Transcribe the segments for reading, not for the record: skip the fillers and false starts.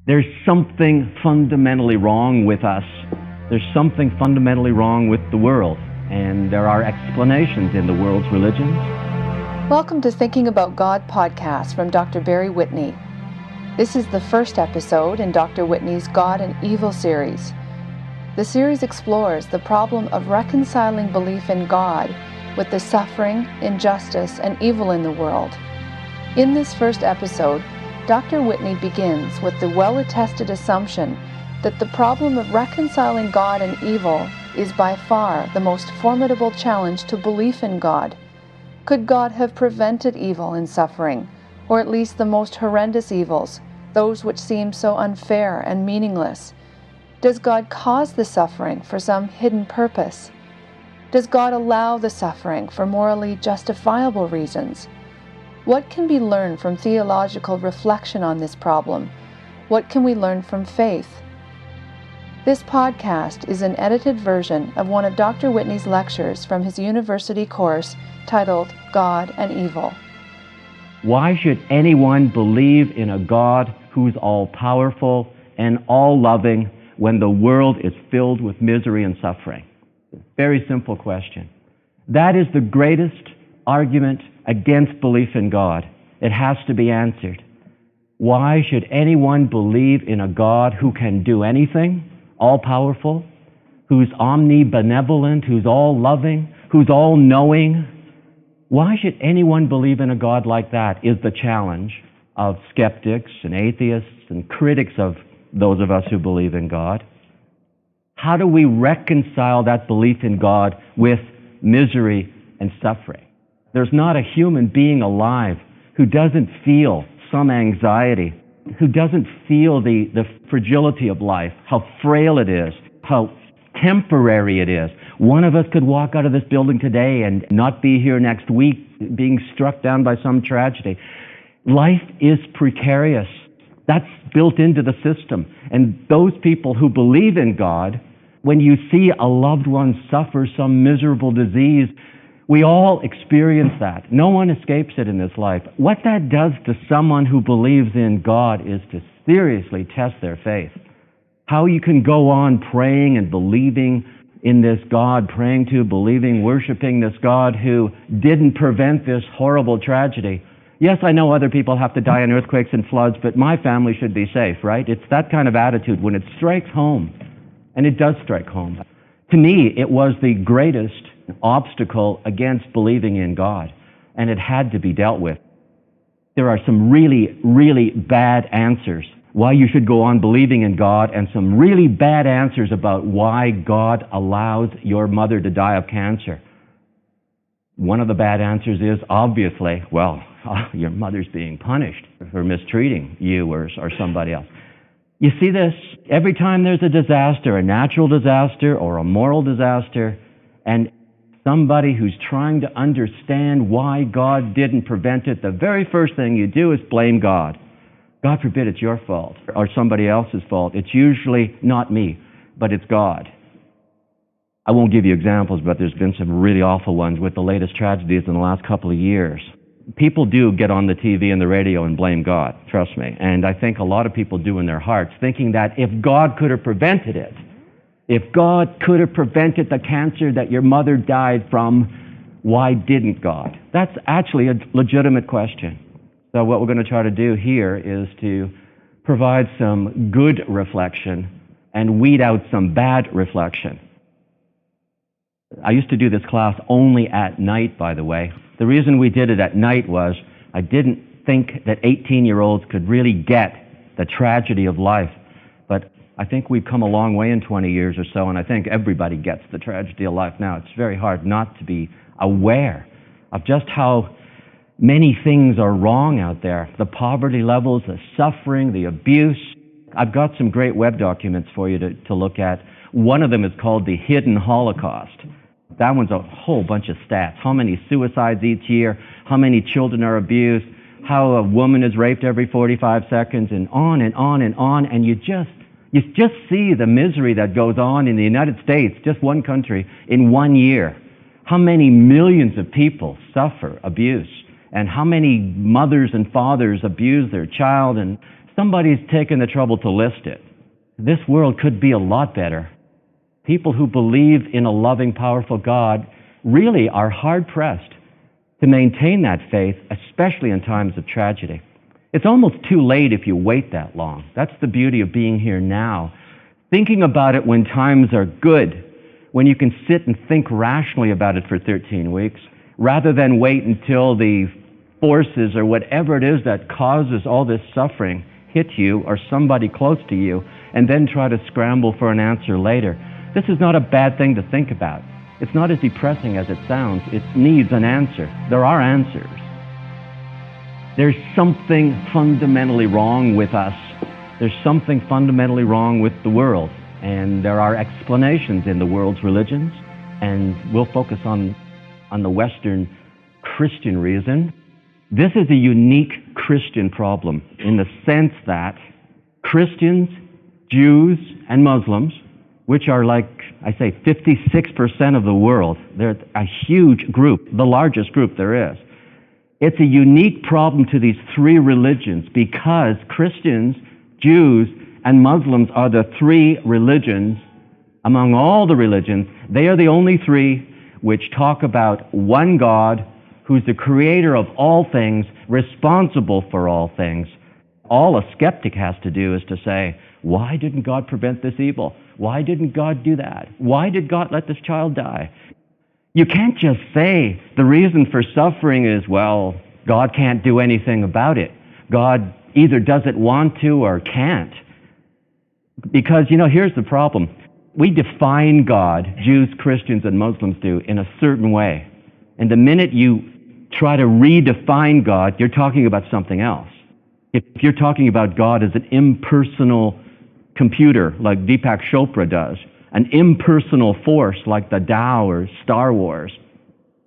There's something fundamentally wrong with us. There's something fundamentally wrong with the world, and there are explanations in the world's religions. Welcome to Thinking About God podcast from Dr. Barry Whitney. This is the first episode in Dr. Whitney's God and Evil series. The series explores the problem of reconciling belief in God with the suffering, injustice, and evil in the world. In this first episode, Dr. Whitney begins with the well-attested assumption that the problem of reconciling God and evil is by far the most formidable challenge to belief in God. Could God have prevented evil and suffering, or at least the most horrendous evils, those which seem so unfair and meaningless? Does God cause the suffering for some hidden purpose? Does God allow the suffering for morally justifiable reasons? What can be learned from theological reflection on this problem? What can we learn from faith? This podcast is an edited version of one of Dr. Whitney's lectures from his university course titled God and Evil. Why should anyone believe in a God who's all-powerful and all-loving when the world is filled with misery and suffering? Very simple question. That is the greatest argument against belief in God. It has to be answered. Why should anyone believe in a God who can do anything, all-powerful, who's omnibenevolent, who's all-loving, who's all-knowing? Why should anyone believe in a God like that is the challenge of skeptics and atheists and critics of those of us who believe in God. How do we reconcile that belief in God with misery and suffering? There's not a human being alive who doesn't feel some anxiety, who doesn't feel the fragility of life, how frail it is, how temporary it is. One of us could walk out of this building today and not be here next week, being struck down by some tragedy. Life is precarious. That's built into the system. And those people who believe in God, when you see a loved one suffer some miserable disease, we all experience that. No one escapes it in this life. What that does to someone who believes in God is to seriously test their faith. How you can go on praying and believing in this God, believing, worshiping this God who didn't prevent this horrible tragedy. Yes, I know other people have to die in earthquakes and floods, but my family should be safe, right? It's that kind of attitude when it strikes home, and it does strike home. To me, it was the greatest obstacle against believing in God, and it had to be dealt with. There are some really, really bad answers why you should go on believing in God, and some really bad answers about why God allows your mother to die of cancer. One of the bad answers is, obviously, your mother's being punished for mistreating you or somebody else. You see this every time there's a disaster, a natural disaster or a moral disaster, and somebody who's trying to understand why God didn't prevent it, the very first thing you do is blame God. God forbid it's your fault or somebody else's fault. It's usually not me, but it's God. I won't give you examples, but there's been some really awful ones with the latest tragedies in the last couple of years. People do get on the TV and the radio and blame God, trust me. And I think a lot of people do in their hearts, thinking that if God could have prevented it, if God could have prevented the cancer that your mother died from, why didn't God? That's actually a legitimate question. So what we're going to try to do here is to provide some good reflection and weed out some bad reflection. I used to do this class only at night, by the way. The reason we did it at night was I didn't think that 18-year-olds could really get the tragedy of life. But I think we've come a long way in 20 years or so, and I think everybody gets the tragedy of life now. It's very hard not to be aware of just how many things are wrong out there. The poverty levels, the suffering, the abuse. I've got some great web documents for you to look at. One of them is called The Hidden Holocaust. That one's a whole bunch of stats. How many suicides each year, how many children are abused, how a woman is raped every 45 seconds, and on and on and on. And you just see the misery that goes on in the United States, just one country, in 1 year. How many millions of people suffer abuse, and how many mothers and fathers abuse their child and Somebody's taken the trouble to list it. This world could be a lot better. People who believe in a loving, powerful God really are hard-pressed to maintain that faith, especially in times of tragedy. It's almost too late if you wait that long. That's the beauty of being here now. Thinking about it when times are good, when you can sit and think rationally about it for 13 weeks, rather than wait until the forces or whatever it is that causes all this suffering hit you or somebody close to you, and then try to scramble for an answer later. This is not a bad thing to think about. It's not as depressing as it sounds. It needs an answer. There are answers. There's something fundamentally wrong with us. There's something fundamentally wrong with the world. And there are explanations in the world's religions. And we'll focus on the Western Christian reason. This is a unique Christian problem in the sense that Christians, Jews, and Muslims, which are like, I say, 56% of the world. They're a huge group, the largest group there is. It's a unique problem to these three religions because Christians, Jews, and Muslims are the three religions among all the religions. They are the only three which talk about one God who's the creator of all things, responsible for all things. All a skeptic has to do is to say, why didn't God prevent this evil? Why didn't God do that? Why did God let this child die? You can't just say the reason for suffering is, well, God can't do anything about it. God either doesn't want to or can't. Because, here's the problem. We define God, Jews, Christians, and Muslims do, in a certain way. And the minute you try to redefine God, you're talking about something else. If you're talking about God as an impersonal computer, like Deepak Chopra does, an impersonal force like the Tao or Star Wars,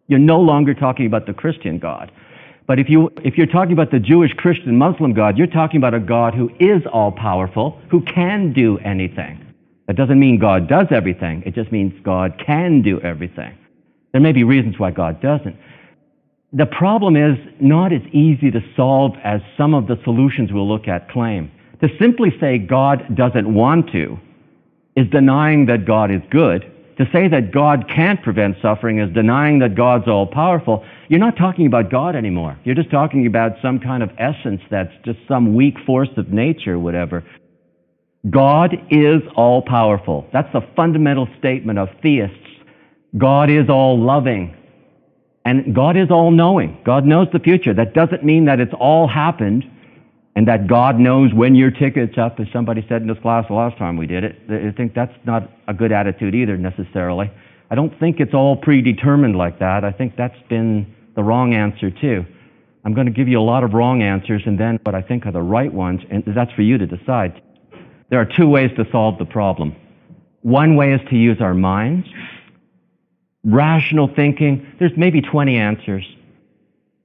you're no longer talking about the Christian God. But if you're talking about the Jewish, Christian, Muslim God, you're talking about a God who is all-powerful, who can do anything. That doesn't mean God does everything. It just means God can do everything. There may be reasons why God doesn't. The problem is not as easy to solve as some of the solutions we'll look at claim. To simply say God doesn't want to is denying that God is good. To say that God can't prevent suffering is denying that God's all-powerful. You're not talking about God anymore. You're just talking about some kind of essence that's just some weak force of nature, whatever. God is all-powerful. That's the fundamental statement of theists. God is all-loving. And God is all-knowing. God knows the future. That doesn't mean that it's all happened and that God knows when your ticket's up, as somebody said in this class the last time we did it. I think that's not a good attitude either, necessarily. I don't think it's all predetermined like that. I think that's been the wrong answer, too. I'm going to give you a lot of wrong answers and then what I think are the right ones, and that's for you to decide. There are two ways to solve the problem. One way is to use our minds. Rational thinking, there's maybe 20 answers.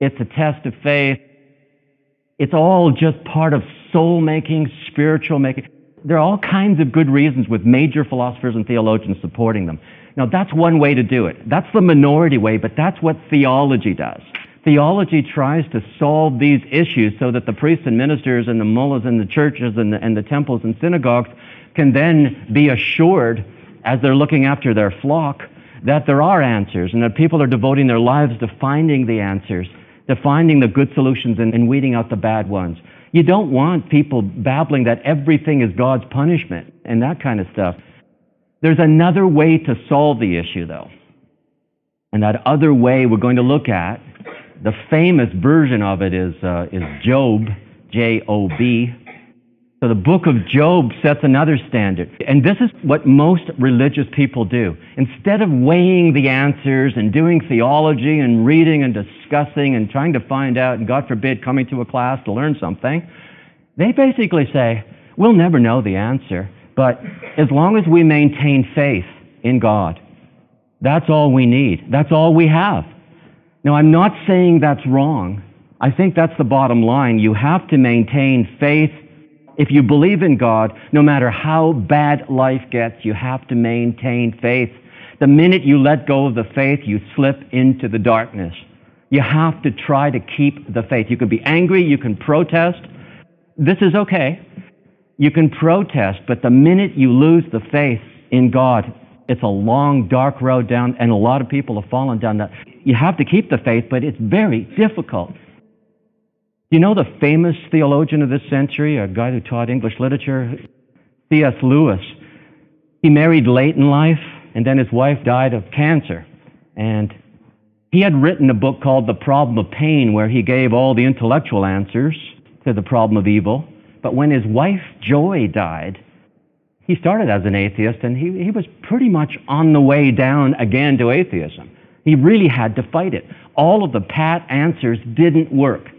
It's a test of faith. It's all just part of soul-making, spiritual making. There are all kinds of good reasons with major philosophers and theologians supporting them. Now, that's one way to do it. That's the minority way, but that's what theology does. Theology tries to solve these issues so that the priests and ministers and the mullahs and the churches and the temples and synagogues can then be assured, as they're looking after their flock, that there are answers and that people are devoting their lives to finding the answers, to finding the good solutions and weeding out the bad ones. You don't want people babbling that everything is God's punishment and that kind of stuff. There's another way to solve the issue, though. And that other way we're going to look at, the famous version of it is Job, J-O-B. So the book of Job sets another standard. And this is what most religious people do. Instead of weighing the answers and doing theology and reading and discussing and trying to find out, and God forbid, coming to a class to learn something, they basically say, we'll never know the answer, but as long as we maintain faith in God, that's all we need. That's all we have. Now, I'm not saying that's wrong. I think that's the bottom line. You have to maintain faith. If you believe in God, no matter how bad life gets, you have to maintain faith. The minute you let go of the faith, you slip into the darkness. You have to try to keep the faith. You can be angry, you can protest, this is okay. You can protest, but the minute you lose the faith in God, it's a long, dark road down, and a lot of people have fallen down that. You have to keep the faith, but it's very difficult. You know the famous theologian of this century, a guy who taught English literature, C.S.Lewis? He married late in life, and then his wife died of cancer. And he had written a book called The Problem of Pain, where he gave all the intellectual answers to the problem of evil. But when his wife, Joy, died, he started as an atheist, and he was pretty much on the way down again to atheism. He really had to fight it. All of the pat answers didn't work.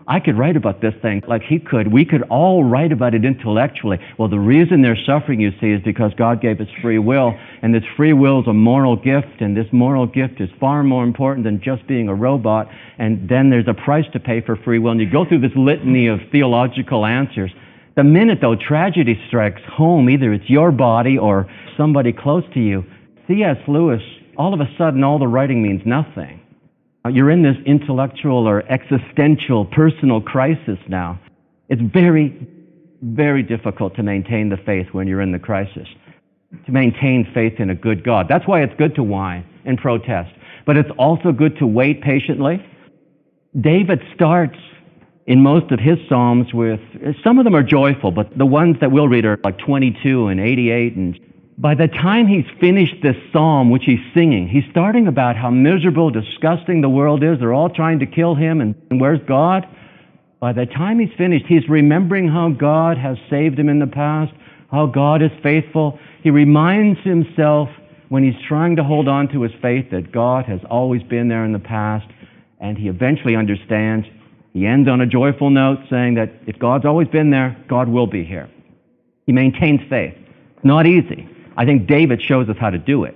I could write about this thing like he could. We could all write about it intellectually. Well, the reason they're suffering, you see, is because God gave us free will, and this free will is a moral gift, and this moral gift is far more important than just being a robot, and then there's a price to pay for free will, and you go through this litany of theological answers. The minute, though, tragedy strikes home, either it's your body or somebody close to you, C.S. Lewis, all of a sudden, all the writing means nothing. You're in this intellectual or existential personal crisis now. It's very, very difficult to maintain the faith when you're in the crisis, to maintain faith in a good God. That's why it's good to whine and protest. But it's also good to wait patiently. David starts in most of his Psalms with, some of them are joyful, but the ones that we'll read are like 22 and 88. And by the time he's finished this psalm, which he's singing, he's starting about how miserable, disgusting the world is. They're all trying to kill him, and where's God? By the time he's finished, he's remembering how God has saved him in the past, how God is faithful. He reminds himself when he's trying to hold on to his faith that God has always been there in the past, and he eventually understands. He ends on a joyful note saying that if God's always been there, God will be here. He maintains faith. It's not easy. I think David shows us how to do it.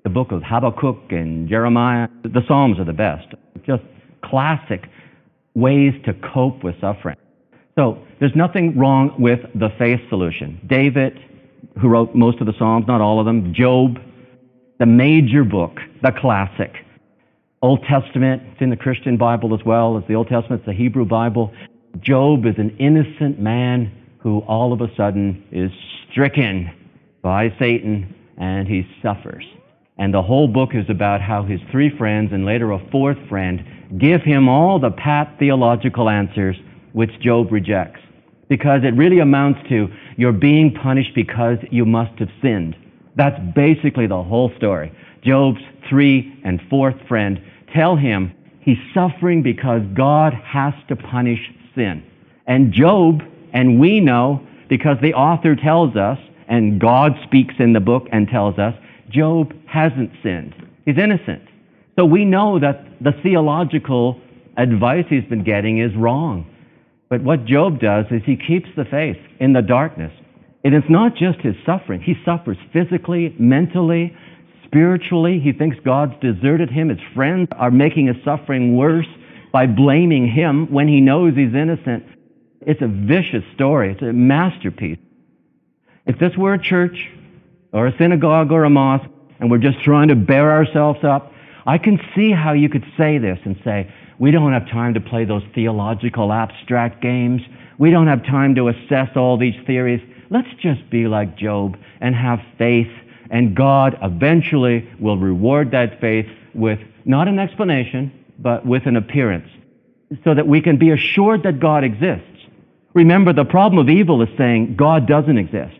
The book of Habakkuk and Jeremiah, the Psalms are the best. Just classic ways to cope with suffering. So there's nothing wrong with the faith solution. David, who wrote most of the Psalms, not all of them, Job, the major book, the classic. Old Testament, it's in the Christian Bible as well as the Old Testament, it's the Hebrew Bible. Job is an innocent man who all of a sudden is stricken by Satan, and he suffers. And the whole book is about how his three friends, and later a fourth friend, give him all the pat theological answers which Job rejects. Because it really amounts to, you're being punished because you must have sinned. That's basically the whole story. Job's three and fourth friend tell him he's suffering because God has to punish sin. And Job, and we know, because the author tells us, and God speaks in the book and tells us, Job hasn't sinned. He's innocent. So we know that the theological advice he's been getting is wrong. But what Job does is he keeps the faith in the darkness. And it's not just his suffering. He suffers physically, mentally, spiritually. He thinks God's deserted him. His friends are making his suffering worse by blaming him when he knows he's innocent. It's a vicious story. It's a masterpiece. If this were a church or a synagogue or a mosque, and we're just trying to bear ourselves up, I can see how you could say this and say, we don't have time to play those theological abstract games. We don't have time to assess all these theories. Let's just be like Job and have faith, and God eventually will reward that faith with not an explanation, but with an appearance, so that we can be assured that God exists. Remember, the problem of evil is saying God doesn't exist.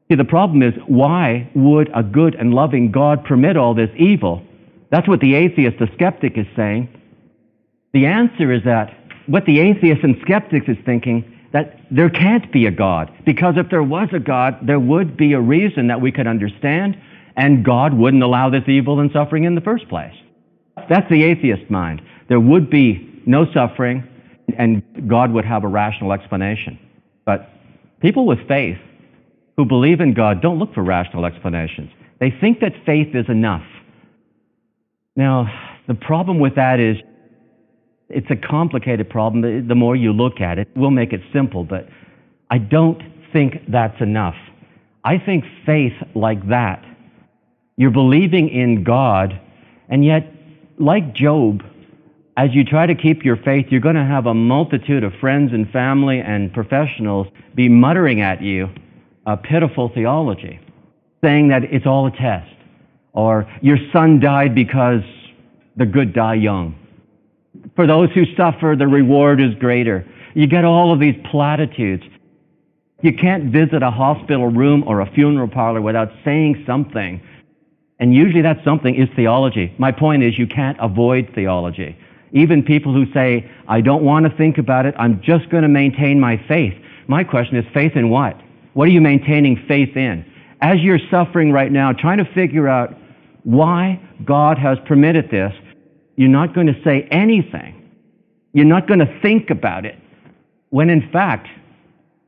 See, the problem is, why would a good and loving God permit all this evil? That's what the atheist, the skeptic, is saying. The answer is that what the atheist and skeptic is thinking, that there can't be a God, because if there was a God, there would be a reason that we could understand, and God wouldn't allow this evil and suffering in the first place. That's the atheist mind. There would be no suffering, and God would have a rational explanation. But people with faith who believe in God don't look for rational explanations. They think that faith is enough. Now, the problem with that is it's a complicated problem. The more you look at it, we'll make it simple, but I don't think that's enough. I think faith like that, you're believing in God, and yet, like Job, As you try to keep your faith, you're going to have a multitude of friends and family and professionals be muttering at you a pitiful theology, saying that it's all a test, or your son died because the good die young. For those who suffer, the reward is greater. You get all of these platitudes. You can't visit a hospital room or a funeral parlor without saying something. And usually that something is theology. My point is you can't avoid theology. Even people who say, I don't want to think about it, I'm just going to maintain my faith. My question is, faith in what? What are you maintaining faith in? As you're suffering right now, trying to figure out why God has permitted this, you're not going to say anything. You're not going to think about it, when in fact,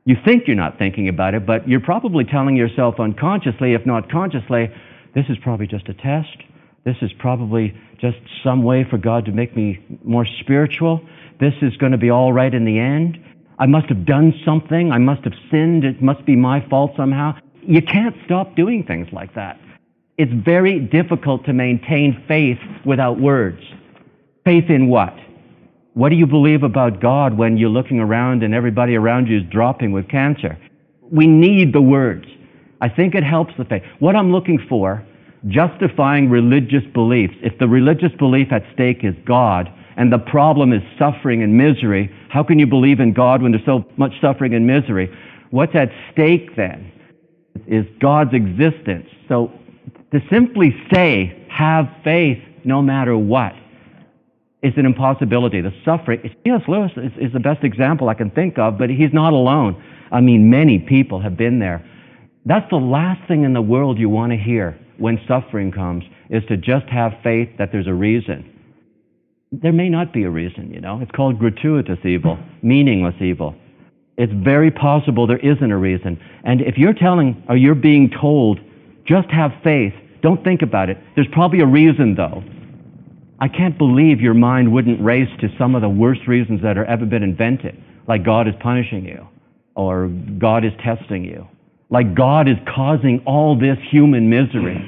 you think you're not thinking about it, but you're probably telling yourself unconsciously, if not consciously, this is probably just a test. This is probably just some way for God to make me more spiritual. This is going to be all right in the end. I must have done something. I must have sinned. It must be my fault somehow. You can't stop doing things like that. It's very difficult to maintain faith without words. Faith in what? What do you believe about God when you're looking around and everybody around you is dropping with cancer? We need the words. I think it helps the faith. What I'm looking for, justifying religious beliefs. If the religious belief at stake is God, and the problem is suffering and misery, how can you believe in God when there's so much suffering and misery? What's at stake then is God's existence. So to simply say, have faith no matter what, is an impossibility. The suffering, C.S.Lewis is the best example I can think of, but he's not alone. I mean, many people have been there. That's the last thing in the world you want to hear when suffering comes, is to just have faith that there's a reason. There may not be a reason, you know. It's called gratuitous evil, meaningless evil. It's very possible there isn't a reason. And if you're telling, or you're being told, just have faith, don't think about it, there's probably a reason though. I can't believe your mind wouldn't race to some of the worst reasons that have ever been invented, like God is punishing you, or God is testing you, like God is causing all this human misery.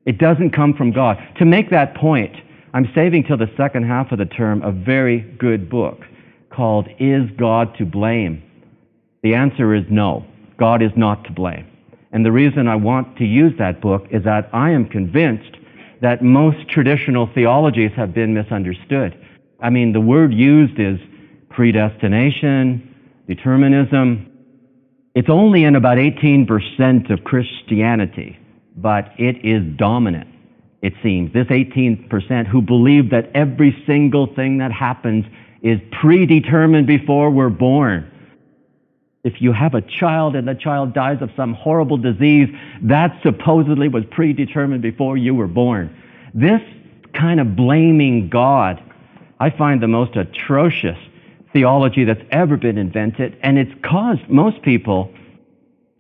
It doesn't come from God. To make that point, I'm saving till the second half of the term a very good book called Is God to Blame? The answer is no. God is not to blame. And the reason I want to use that book is that I am convinced that most traditional theologies have been misunderstood. I mean, the word used is predestination, determinism. It's only in about 18% of Christianity, but it is dominant, it seems. This 18% who believe that every single thing that happens is predetermined before we're born. If you have a child and the child dies of some horrible disease, that supposedly was predetermined before you were born. This kind of blaming God, I find the most atrocious theology that's ever been invented, and it's caused most people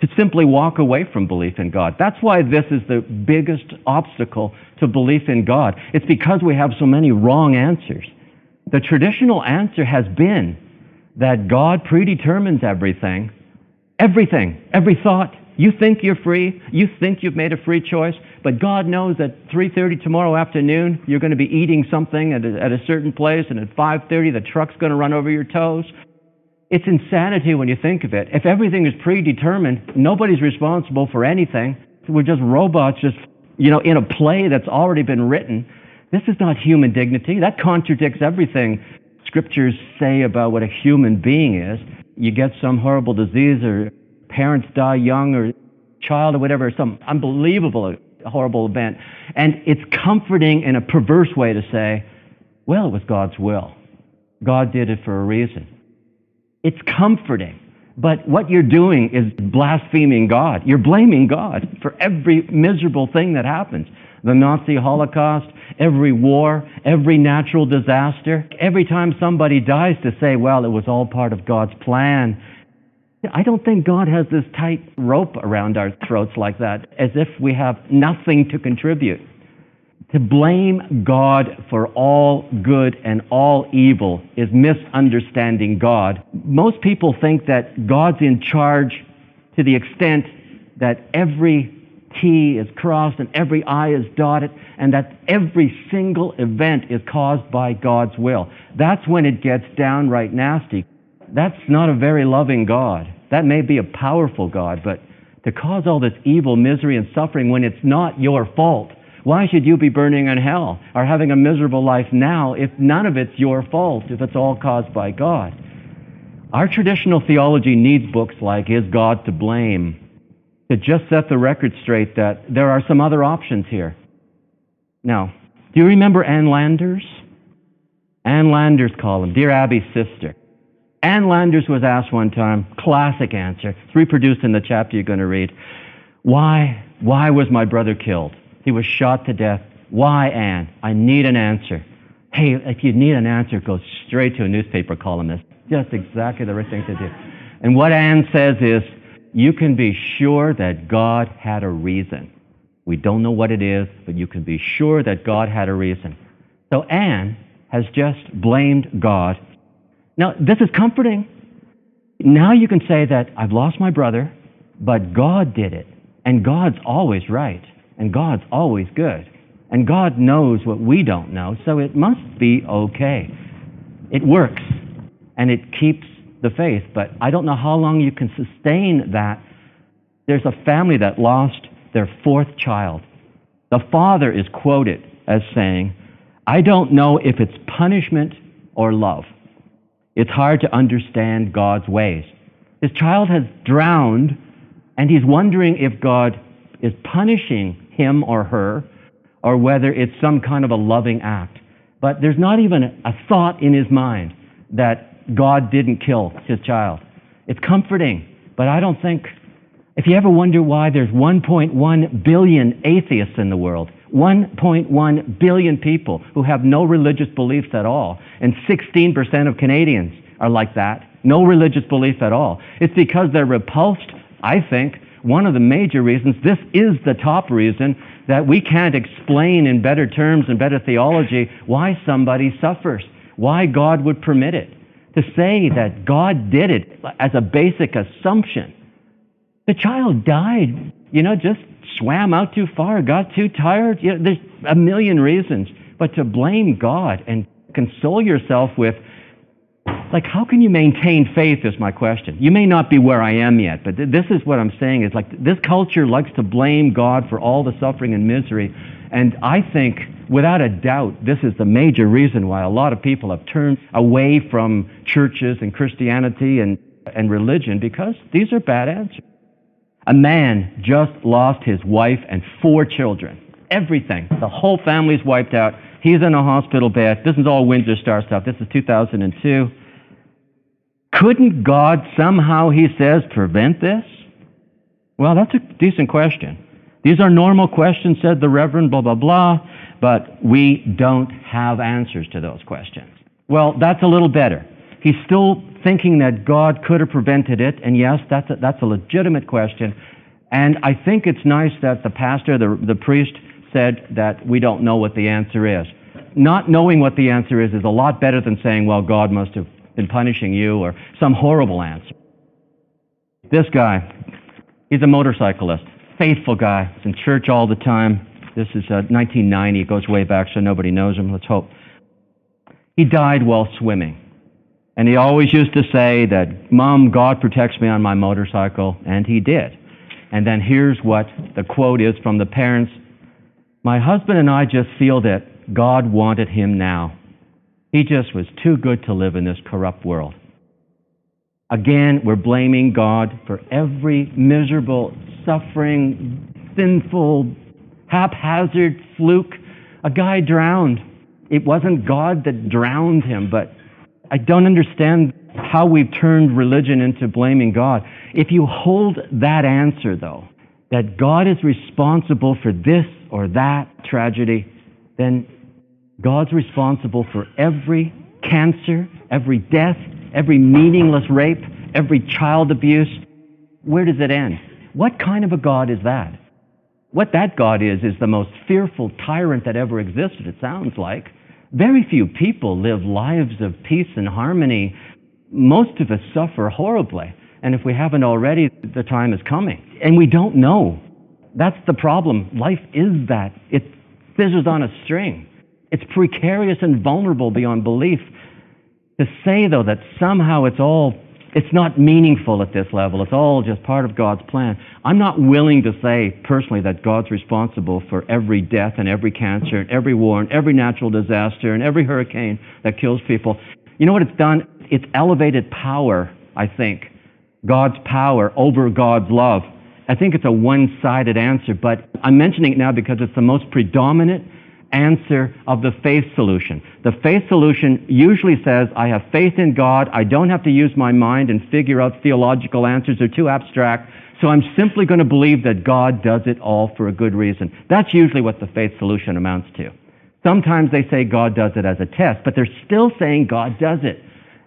to simply walk away from belief in God. That's why this is the biggest obstacle to belief in God. It's because we have so many wrong answers. The traditional answer has been that God predetermines everything, every thought. You think you're free, you think you've made a free choice, but God knows at 3:30 tomorrow afternoon you're going to be eating something at a certain place, and at 5:30 the truck's going to run over your toes. It's insanity when you think of it. If everything is predetermined, nobody's responsible for anything. We're just robots just, in a play that's already been written. This is not human dignity. That contradicts everything Scriptures say about what a human being is. You get some horrible disease, or parents die young, or child, or whatever, some unbelievable, horrible event. And it's comforting in a perverse way to say, well, it was God's will. God did it for a reason. It's comforting. But what you're doing is blaspheming God. You're blaming God for every miserable thing that happens. The Nazi Holocaust, every war, every natural disaster, every time somebody dies, to say, well, it was all part of God's plan. I don't think God has this tight rope around our throats like that, as if we have nothing to contribute. To blame God for all good and all evil is misunderstanding God. Most people think that God's in charge to the extent that every T is crossed and every I is dotted, and that every single event is caused by God's will. That's when it gets downright nasty. That's not a very loving God. That may be a powerful God, but to cause all this evil, misery, and suffering when it's not your fault, why should you be burning in hell or having a miserable life now if none of it's your fault, if it's all caused by God? Our traditional theology needs books like Is God to Blame to just set the record straight that there are some other options here. Now, do you remember Ann Landers? Ann Landers' column, Dear Abby's sister. Ann Landers was asked one time, classic answer, it's reproduced in the chapter you're going to read. Why was my brother killed? He was shot to death. Why, Ann? I need an answer. Hey, if you need an answer, go straight to a newspaper columnist. Just exactly the right thing to do. And what Ann says is, you can be sure that God had a reason. We don't know what it is, but you can be sure that God had a reason. So Ann has just blamed God. Now, this is comforting. Now you can say that I've lost my brother, but God did it. And God's always right. And God's always good. And God knows what we don't know, so it must be okay. It works. And it keeps the faith, but I don't know how long you can sustain that. There's a family that lost their fourth child. The father is quoted as saying, I don't know if it's punishment or love. It's hard to understand God's ways. His child has drowned, and he's wondering if God is punishing him or her, or whether it's some kind of a loving act. But there's not even a thought in his mind that God didn't kill his child. It's comforting, but I don't think, if you ever wonder why there's 1.1 billion atheists in the world, 1.1 billion people who have no religious beliefs at all, and 16% of Canadians are like that, no religious belief at all. It's because they're repulsed, I think. One of the major reasons, this is the top reason, that we can't explain in better terms and better theology why somebody suffers, why God would permit it. To say that God did it as a basic assumption. The child died, just swam out too far, got too tired. There's a million reasons. But to blame God and console yourself with, how can you maintain faith is my question. You may not be where I am yet, but this is what I'm saying is this culture likes to blame God for all the suffering and misery. And I think, without a doubt, this is the major reason why a lot of people have turned away from churches and Christianity and religion, because these are bad answers. A man just lost his wife and 4 children. Everything. The whole family's wiped out. He's in a hospital bed. This is all Windsor Star stuff. This is 2002. Couldn't God somehow, he says, prevent this? Well, that's a decent question. These are normal questions, said the Reverend, blah, blah, blah, but we don't have answers to those questions. Well, that's a little better. He's still thinking that God could have prevented it, and yes, that's a legitimate question. And I think it's nice that the pastor, the priest, said that we don't know what the answer is. Not knowing what the answer is a lot better than saying, well, God must have been punishing you, or some horrible answer. This guy, he's a motorcyclist. Faithful guy. He's in church all the time. This is 1990. It goes way back, so nobody knows him. Let's hope. He died while swimming. And he always used to say that, Mom, God protects me on my motorcycle. And he did. And then here's what the quote is from the parents. My husband and I just feel that God wanted him now. He just was too good to live in this corrupt world. Again, we're blaming God for every miserable, suffering, sinful, haphazard fluke. A guy drowned. It wasn't God that drowned him, but I don't understand how we've turned religion into blaming God. If you hold that answer, though, that God is responsible for this or that tragedy, then God's responsible for every cancer, every death, every meaningless rape, every child abuse. Where does it end? What kind of a God is that? What that God is the most fearful tyrant that ever existed, it sounds like. Very few people live lives of peace and harmony. Most of us suffer horribly. And if we haven't already, the time is coming. And we don't know. That's the problem. Life is that. It scissors on a string. It's precarious and vulnerable beyond belief. To say, though, that somehow it's not meaningful at this level, it's all just part of God's plan. I'm not willing to say personally that God's responsible for every death and every cancer and every war and every natural disaster and every hurricane that kills people. You know what it's done? It's elevated power, I think, God's power over God's love. I think it's a one-sided answer, but I'm mentioning it now because it's the most predominant answer of the faith solution. The faith solution usually says, I have faith in God, I don't have to use my mind and figure out theological answers, they're too abstract, so I'm simply going to believe that God does it all for a good reason. That's usually what the faith solution amounts to. Sometimes they say God does it as a test, but they're still saying God does it.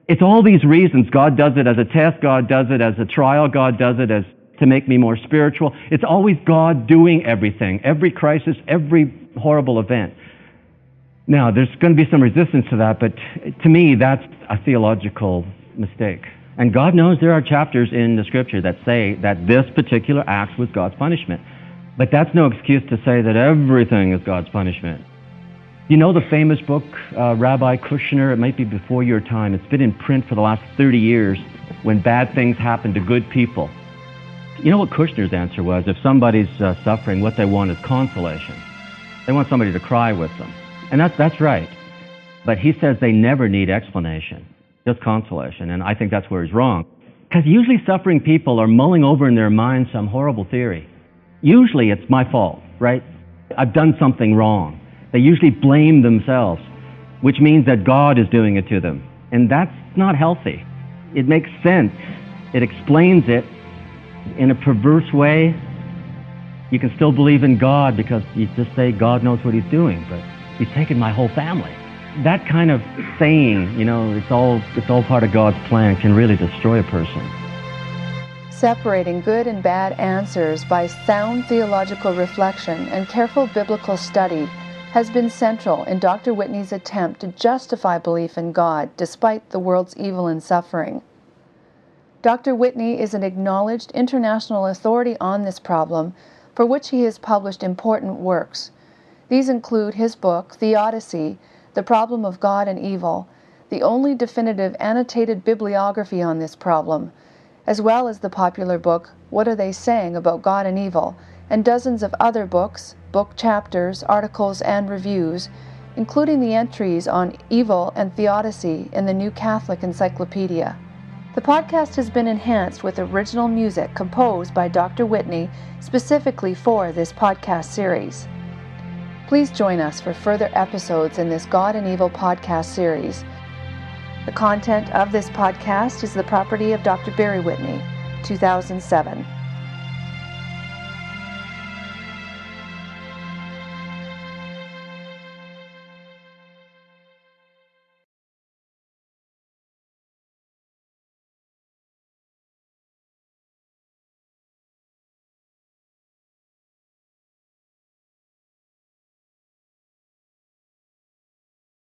It's all these reasons. God does it as a test, God does it as a trial, God does it as to make me more spiritual. It's always God doing everything, every crisis, every horrible event. Now, there's going to be some resistance to that, but to me, that's a theological mistake. And God knows there are chapters in the Scripture that say that this particular act was God's punishment. But that's no excuse to say that everything is God's punishment. You know the famous book, Rabbi Kushner, it might be before your time. It's been in print for the last 30 years, When Bad Things Happen to Good People. You know what Kushner's answer was? If somebody's suffering, what they want is consolation. They want somebody to cry with them. And that's right. But he says they never need explanation, just consolation. And I think that's where he's wrong. Because usually suffering people are mulling over in their mind some horrible theory. Usually it's my fault, right? I've done something wrong. They usually blame themselves, which means that God is doing it to them. And that's not healthy. It makes sense. It explains it. In a perverse way, you can still believe in God because you just say God knows what he's doing, but he's taken my whole family. That kind of saying, it's all part of God's plan can really destroy a person. Separating good and bad answers by sound theological reflection and careful biblical study has been central in Dr. Whitney's attempt to justify belief in God despite the world's evil and suffering. Dr. Whitney is an acknowledged international authority on this problem, for which he has published important works. These include his book, The Odyssey, The Problem of God and Evil, the only definitive annotated bibliography on this problem, as well as the popular book, What Are They Saying About God and Evil, and dozens of other books, book chapters, articles, and reviews, including the entries on evil and theodicy in the New Catholic Encyclopedia. The podcast has been enhanced with original music composed by Dr. Whitney specifically for this podcast series. Please join us for further episodes in this God and Evil podcast series. The content of this podcast is the property of Dr. Barry Whitney, 2007.